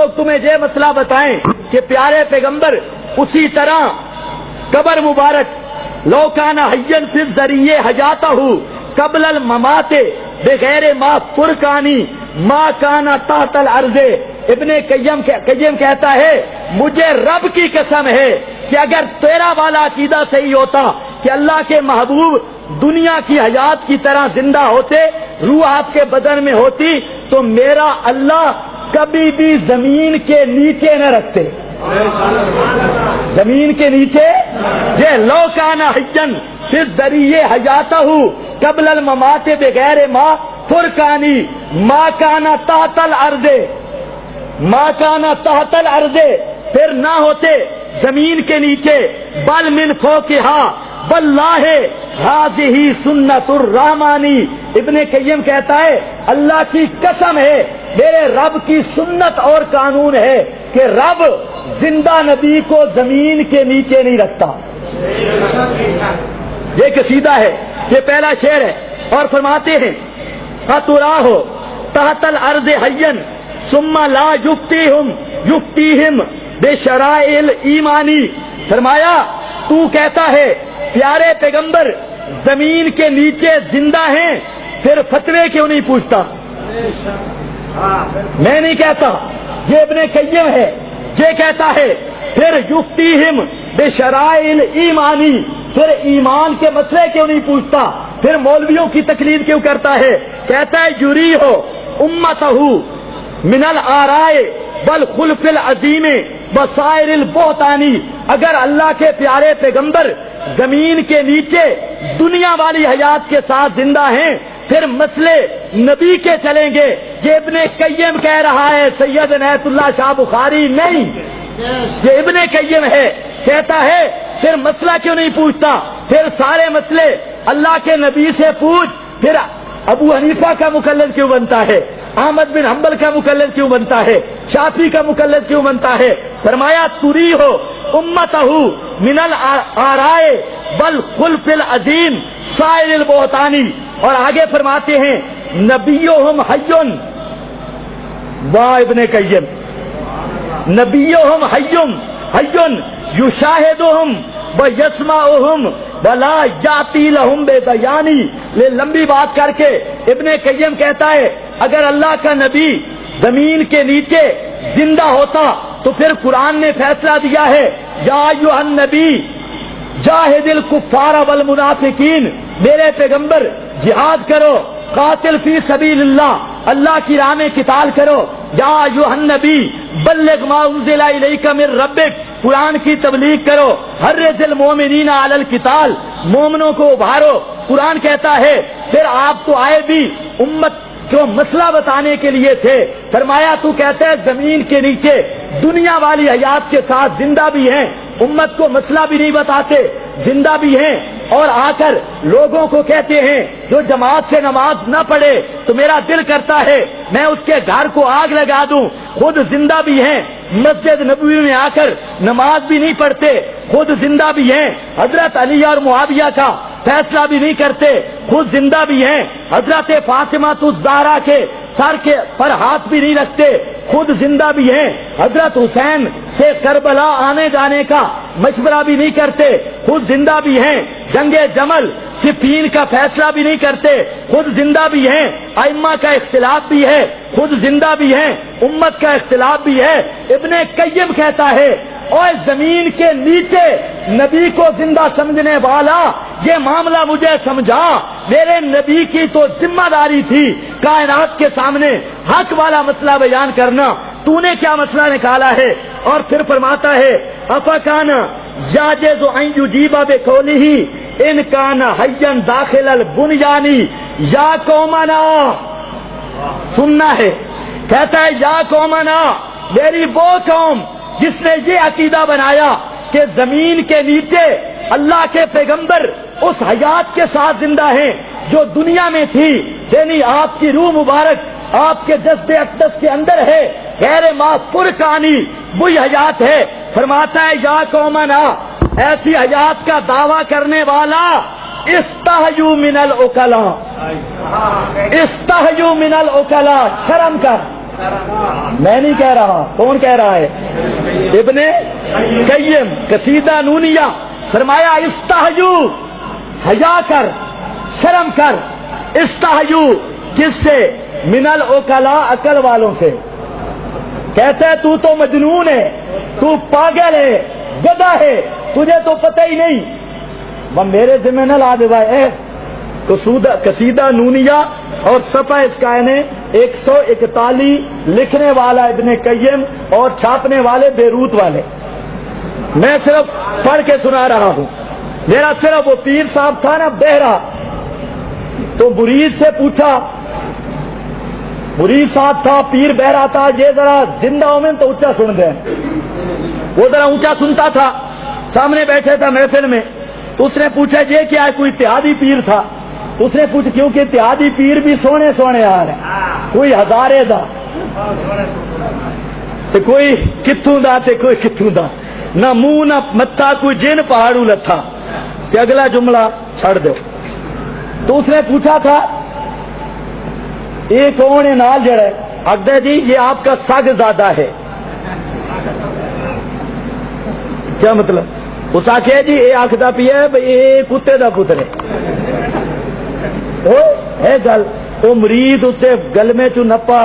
لوگ تمہیں یہ مسئلہ بتائیں کہ پیارے پیغمبر اسی طرح قبر مبارک لو کان حیا فی الذریہ حیاتہ قبل الممات بغیر ما فرقانی ما کان تحت الارض۔ ابن قیم کہتا ہے مجھے رب کی قسم ہے کہ اگر تیرا والا عقیدہ صحیح ہوتا کہ اللہ کے محبوب دنیا کی حیات کی طرح زندہ ہوتے، روح آپ کے بدن میں ہوتی، تو میرا اللہ کبھی بھی زمین کے نیچے نہ رکھتے، زمین کے نیچے۔ یہ لو کان حیا فی الذریہ حیاتہ قبل الممات بغیر ما فرقانی ما کان تحت الارض، ما کان تحت الارض، پھر نہ ہوتے زمین کے نیچے، بل من فوقہا واللہ ہذہ سنت الرحمانی۔ ابن قیم کہتا ہے اللہ کی قسم ہے، میرے رب کی سنت اور قانون ہے کہ رب زندہ نبی کو زمین کے نیچے نہیں رکھتا۔ یہ قصیدہ ہے، یہ پہلا شعر ہے، اور فرماتے ہیں فَتُرَاهُ تَحْتَ الْأَرْضِ حَيًّا ثُمَّ لَا يُفْتِيهِمْ بِشَرَائِعِ الْإِيمَانِ۔ فرمایا تو کہتا ہے پیارے پیغمبر زمین کے نیچے زندہ ہیں، پھر فتوے کیوں نہیں پوچھتا؟ میں نہیں کہتا، یہ ابن قیم ہے، یہ کہتا ہے پھر یفتیہم بشرائع الایمانی، پھر ایمان کے مسئلے کیوں نہیں پوچھتا، پھر مولویوں کی تقلید کیوں کرتا ہے؟ کہتا ہے یریہ امتہ من الآراء والخلف العظیم وسائر البہتانی۔ اگر اللہ کے پیارے پیغمبر زمین کے نیچے دنیا والی حیات کے ساتھ زندہ ہیں، پھر مسئلے نبی کے چلیں گے۔ یہ ابن قیم کہہ رہا ہے، سید عنایت اللہ شاہ بخاری نہیں، یہ ابن قیم ہے، کہتا ہے پھر مسئلہ کیوں نہیں پوچھتا، پھر سارے مسئلے اللہ کے نبی سے پوچھ، پھر ابو حنیفہ کا مقلد کیوں بنتا ہے، احمد بن حنبل کا مقلد کیوں بنتا ہے، شافعی کا مقلد کیوں بنتا ہے؟ فرمایا تریہ امتہ من الآراء والخلف العظیم سائر البہتانی۔ اور آگے فرماتے ہیں نبیہم حی، واہ ابن قیم، نبیہم حی یشاہدہم ویسمعہم ولا یاتی لہم ببیانی۔ لے لمبی بات کر کے ابن قیم کہتا ہے اگر اللہ کا نبی زمین کے نیچے زندہ ہوتا تو پھر قرآن نے فیصلہ دیا ہے یا ایھا النبی جاہد الکفار والمنافقین، میرے پیغمبر جہاد کرو، قاتل فی سبیل اللہ، اللہ کی راہ میں قتال کرو، یا ایھا النبی بلغ ما انزل الیک من ربک، قرآن کی تبلیغ کرو، حرض المؤمنین علی القتال، مومنوں کو ابھارو۔ قرآن کہتا ہے پھر آپ تو آئے بھی امت جو مسئلہ بتانے کے لیے تھے۔ فرمایا تو کہتا ہے زمین کے نیچے دنیا والی حیات کے ساتھ زندہ بھی ہیں، امت کو مسئلہ بھی نہیں بتاتے، زندہ بھی ہیں، اور آ کر لوگوں کو کہتے ہیں جو جماعت سے نماز نہ پڑھے تو میرا دل کرتا ہے میں اس کے گھر کو آگ لگا دوں، خود زندہ بھی ہیں، مسجد نبوی میں آ کر نماز بھی نہیں پڑھتے، خود زندہ بھی ہیں، حضرت علی اور معاویہ کا فیصلہ بھی نہیں کرتے، خود زندہ بھی ہیں، حضرت فاطمہ الزہرا کے سر کے پر ہاتھ بھی نہیں رکھتے، خود زندہ بھی ہیں، حضرت حسین سے کربلا آنے جانے کا مشورہ بھی نہیں کرتے، خود زندہ بھی ہیں، جنگ جمل صفین کا فیصلہ بھی نہیں کرتے، خود زندہ بھی ہیں، ائمہ کا اختلاف بھی ہے، خود زندہ بھی ہیں، امت کا اختلاف بھی ہے۔ ابن قیم کہتا ہے اور زمین کے نیچے نبی کو زندہ سمجھنے والا یہ معاملہ مجھے سمجھا، میرے نبی کی تو ذمہ داری تھی کائنات کے سامنے حق والا مسئلہ بیان کرنا، تو نے کیا مسئلہ نکالا ہے؟ اور پھر فرماتا ہے افکان یاجز ان یجیب بقولہ ان کان حیا داخل البنیانی یا قومنا۔ سننا ہے، کہتا ہے یا قومنا، میری وہ قوم جس نے یہ عقیدہ بنایا کہ زمین کے نیچے اللہ کے پیغمبر اس حیات کے ساتھ زندہ ہیں جو دنیا میں تھی، یعنی آپ کی روح مبارک آپ کے جسد اقدس کے اندر ہے، غیر ما فرقانی وہی حیات ہے۔ فرماتا ہے یا قومنا، ایسی حیات کا دعویٰ کرنے والا استحیوا من العقلاء، استحیوا من العقلاء، شرم کر، میں نہیں کہہ رہا، کون کہہ رہا ہے؟ ابن قیم، قصیدہ نونیہ۔ فرمایا استحیو، حیا کر، شرم کر۔ استحیو کس سے؟ من العقلاء، عقل والوں سے۔ کہتے ہیں تو مجنون ہے، تو پاگل ہے، گدھا ہے، تجھے تو پتہ ہی نہیں۔ وہ میرے ذمہ نہ لا دے بھائی۔ قصیدہ نونیہ اور صفحہ اس کا ہے 141، لکھنے والا ابن قیم اور چھاپنے والے بیروت والے۔ میں صرف پڑھ کے سنا رہا ہوں۔ میرا صرف وہ پیر صاحب تھا نا بہرا، تو مرید سے پوچھا، مرید صاحب تھا، پیر بہرا تھا، یہ ذرا زندہ ہو میں تو اونچا سن دیں۔ وہ ذرا اونچا سنتا تھا، سامنے بیٹھے تھا محفل میں۔ اس نے پوچھا یہ کیا ہے؟ کوئی اتحادی پیر تھا۔ اس نے پوچھا کیونکہ اتحادی پیر بھی سونے سونے آ رہے، کوئی ہزارے دا تو کوئی کتوں دا تے کوئی کتوں دا، نہ منہ نہ متھا، کوئی جن پہاڑوں لتھا کہ اگلا جملہ چھڑ دو۔ تو اس نے پوچھا تھا یہ کون ہے نال جڑے؟ اگدے جی یہ آپ کا سگ زادہ ہے۔ کیا مطلب؟ اس آخیا جی یہ آخدا پیا ہے بھئی یہ کتے دا پتر ہے گل۔ وہ مرید اسے گلمے چو نپا،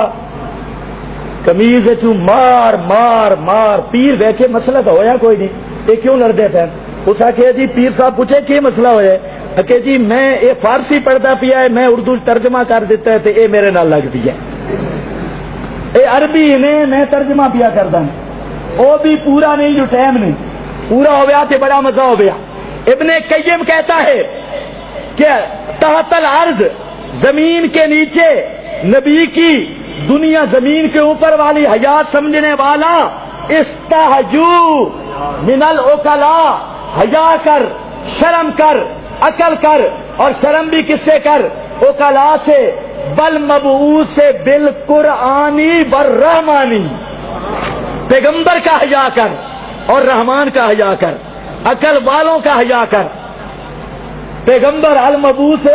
کمیز چو مار مار مار۔ پیر بیٹھے مسئلہ تو ہویا کوئی نہیں، یہ کیوں لڑتے پہ؟ اس آخیا جی پیر صاحب پوچھے کہ مسئلہ ہویا ہے؟ کہ جی میں یہ فارسی پڑھتا پیا ہے، میں اردو ترجمہ کر دیتا ہے تو یہ میرے نال لگ پیا ہے۔ یہ عربی نے میں ترجمہ پیا کردا ہوں، وہ بھی پورا نہیں جو ٹائم نہیں پورا ہو گیا تو بڑا مزہ ہو گیا۔ ابن قیم کہتا ہے کہ تحت الارض، زمین کے نیچے نبی کی، دنیا زمین کے اوپر والی حیات سمجھنے والا، استحجو من العقلاء، حیا کر، شرم کر، عقل کر، اور شرم بھی کس سے کر؟ عقلاء سے، بل مبعوث سے، بالقرآنی والرحمانی، پیغمبر کا حیا کر اور رحمان کا حیا کر، عقل والوں کا حیا کر۔ پیغمبر المبعوث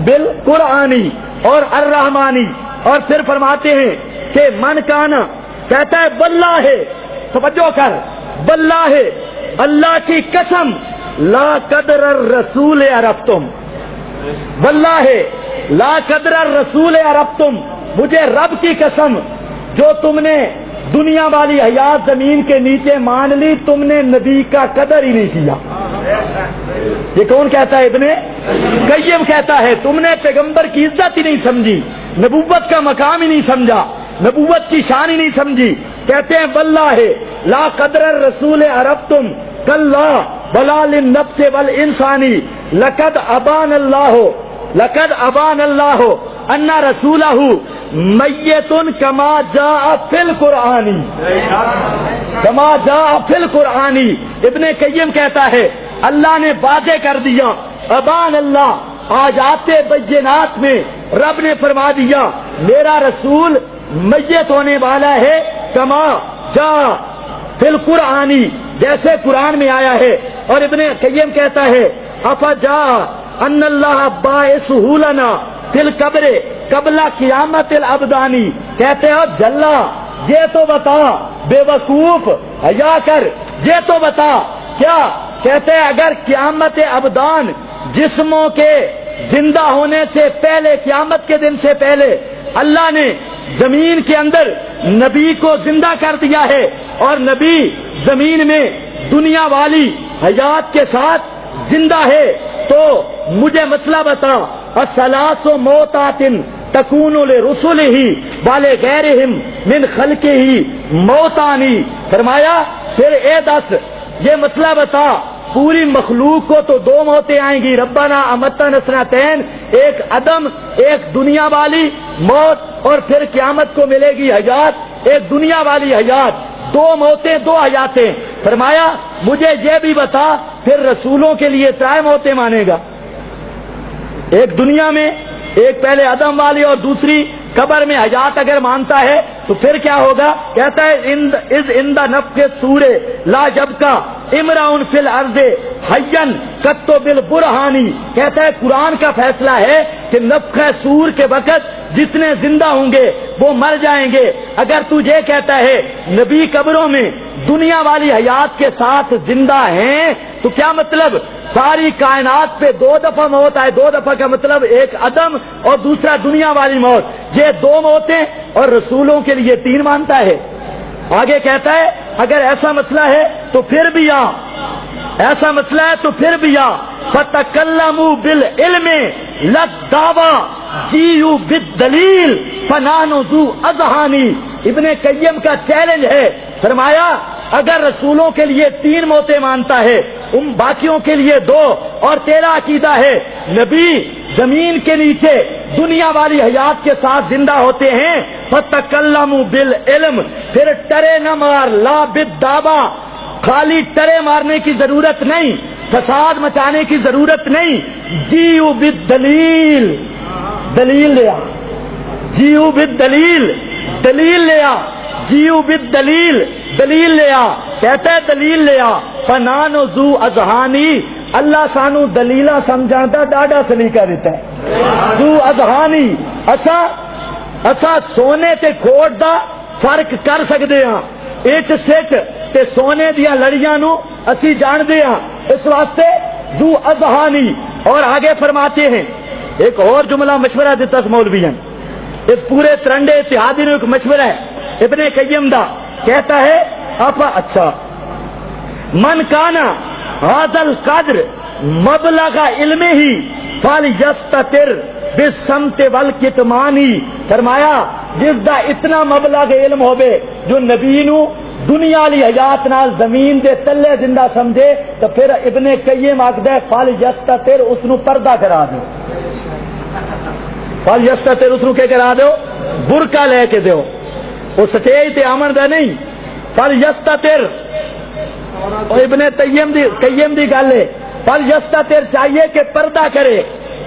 بالقرآنی اور الرحمانی۔ اور پھر فرماتے ہیں کہ من کانا، کہتا ہے واللہ ہے، توجہ کر، واللہ ہے، اللہ کی قسم، لا قدر الرسول عرفتم، واللہ ہے، لا قدر الرسول عرفتم، مجھے رب کی قسم، جو تم نے دنیا والی حیات زمین کے نیچے مان لی، تم نے نبی کا قدر ہی نہیں کیا۔ یہ کون کہتا ہے؟ ابن قیم کہتا ہے تم نے پیغمبر کی عزت ہی نہیں سمجھی، نبوت کا مقام ہی نہیں سمجھا، نبوت کی شان ہی نہیں سمجھی۔ کہتے ہیں واللہ لا قدر الرسول عرفتم کلا بلا للنفس والانسانی لقد ابان اللہ ان رسولہ میت کما جاء فی القرآنی، کما جاء فی القرآنی۔ ابن قیم کہتا ہے اللہ نے واضح کر دیا، ابان اللہ، آیات بینات میں رب نے فرما دیا میرا رسول میت ہونے والا ہے، کما جاء فی القرآنی، جیسے قرآن میں آیا ہے۔ اور ابن قیم کہتا ہے افجاء ان اللہ باعثہ لنا فی القبر قبل قیامت الابدانی، کہتے ہیں جلا یہ تو بتا بے وقوف، حیا کر، یہ تو بتا کیا؟ کہتے ہیں اگر قیامت ابدان، جسموں کے زندہ ہونے سے پہلے، قیامت کے دن سے پہلے اللہ نے زمین کے اندر نبی کو زندہ کر دیا ہے، اور نبی زمین میں دنیا والی حیات کے ساتھ زندہ ہے، تو مجھے مسئلہ بتا، الثلاث موتات تکون لرسلہ ولغیرہم من خلقہ موتانی۔ فرمایا پھر اے دس یہ مسئلہ بتا، پوری مخلوق کو تو دو موتیں آئیں گی، ربنا امتنا سنتین، ایک عدم، ایک دنیا والی موت، اور پھر قیامت کو ملے گی حیات، ایک دنیا والی حیات، دو موتیں، دو حیاتیں۔ فرمایا مجھے یہ بھی بتا پھر رسولوں کے لیے ترائے موتیں مانے گا، ایک دنیا میں، ایک پہلے عدم والی اور دوسری قبر میں حیات اگر مانتا ہے تو پھر کیا ہوگا؟ کہتا ہے از اندہ نفخ سور لا جب کا امراؤن فی الارض حین کتو بالبرہانی، کہتا ہے قرآن کا فیصلہ ہے کہ نفخہ صور کے وقت جتنے زندہ ہوں گے وہ مر جائیں گے۔ اگر تو یہ کہتا ہے نبی قبروں میں دنیا والی حیات کے ساتھ زندہ ہیں تو کیا مطلب ساری کائنات پہ 2 دفعہ موت آئے؟ 2 دفعہ کا مطلب ایک عدم اور دوسرا دنیا والی موت، یہ 2 موتیں، اور رسولوں کے لیے 3 مانتا ہے۔ آگے کہتا ہے اگر ایسا مسئلہ ہے تو پھر بھی آ، ایسا مسئلہ ہے تو پھر بھی آ، فَتَكَلَّمُوا بِالْعِلْمِ لَدَّعْوَا جِیُوا بِالدَّلِیلِ فَنَحْنُ ذُو اذہانی۔ ابن قیم کا چیلنج ہے، فرمایا اگر رسولوں کے لیے 3 موتیں مانتا ہے، ان باقیوں کے لیے 2، اور تیرا عقیدہ ہے نبی زمین کے نیچے دنیا والی حیات کے ساتھ زندہ ہوتے ہیں، فَتَكَلَّمُوا بِالْعِلْمِ، پھر ٹرے نہ مار، لا بِالدَّعْوَا، خالی ٹرے مارنے کی ضرورت نہیں، فساد مچانے کی ضرورت نہیں، جیو بالدلیل، دلیل لیا، جیو بالدلیل، دلیل لیا، جیو بالدلیل، دلیل لیا، کہتا ہے دلیل لیا، فنان ذو اذہانی، اللہ سانو دلیلہ سمجھاتا ڈاڈا سلیقہ دیتا ہے، ذو اذہانی، اسا سونے تے کھوٹ دا فرق کر سکتے ہاں، اٹ سٹ تے سونے دیا لڑیاں نو اسی جان دے ہاں، اس واسطے ذو اذہانی۔ اور آگے فرماتے ہیں ایک اور جملہ مشورہ دیتا اس مولوی، اس پورے ترنڈے اتحادی نے ایک مشورہ ہے ابن قیم دا، کہتا ہے اچھا من کانا ھذا القدر مبلغ علم ہی فلیستتر بالصمت والکتمان، فرمایا جس دا اتنا مبلغ علم ہوے جو نبی نو دنیا والی حیات نال زمین دے تلے زندہ سمجھے، تو پھر ابن قیم آکھدا ہے فلیستتر، اس نو پردہ کرا دو، فلیستتر اس نو کہ کرا دو، برقع لے کے دیو، وہ سٹیج تے آمن دا نہیں، فلیستتر، ابن قیم دی گل ہے، فلیستتر چاہیے کہ پردہ کرے،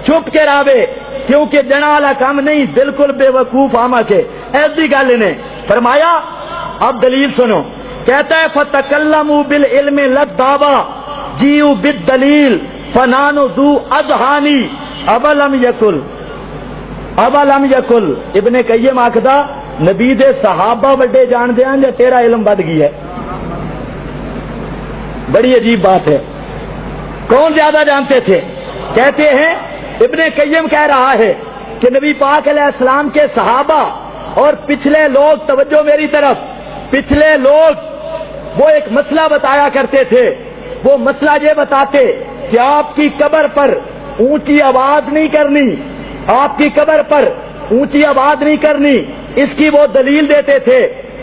چھپ کے راوے، کیونکہ جنا والا کام نہیں، بالکل بے وقوف آما کے، ایسی گل نے فرمایا۔ اب دلیل سنو، کہتا ہے فَتَكَلَّمُوا بِالْعِلْمِ لَدَّعْوَا جِیُوا بِالدَّلِیلِ فَنَحْنُ ذُو اذہانی اَوَلَمْ یَقُلْ، ابن قیم آکھدا نبی دے صحابہ بڑے جان دے یا تیرا علم بد گیا ہے؟ بڑی عجیب بات ہے، کون زیادہ جانتے تھے؟ کہتے ہیں ابن قیم کہہ رہا ہے کہ نبی پاک علیہ السلام کے صحابہ اور پچھلے لوگ، توجہ میری طرف، پچھلے لوگ وہ ایک مسئلہ بتایا کرتے تھے، وہ مسئلہ یہ بتاتے کہ آپ کی قبر پر اونچی آواز نہیں کرنی، آپ کی قبر پر اونچی آواز نہیں کرنی، اس کی وہ دلیل دیتے تھے،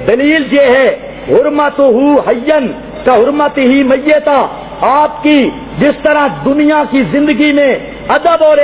دلیل یہ ہے حرمتہ حین کا حرمت ہی میتا، آپ کی جس طرح دنیا کی زندگی میں ادب اور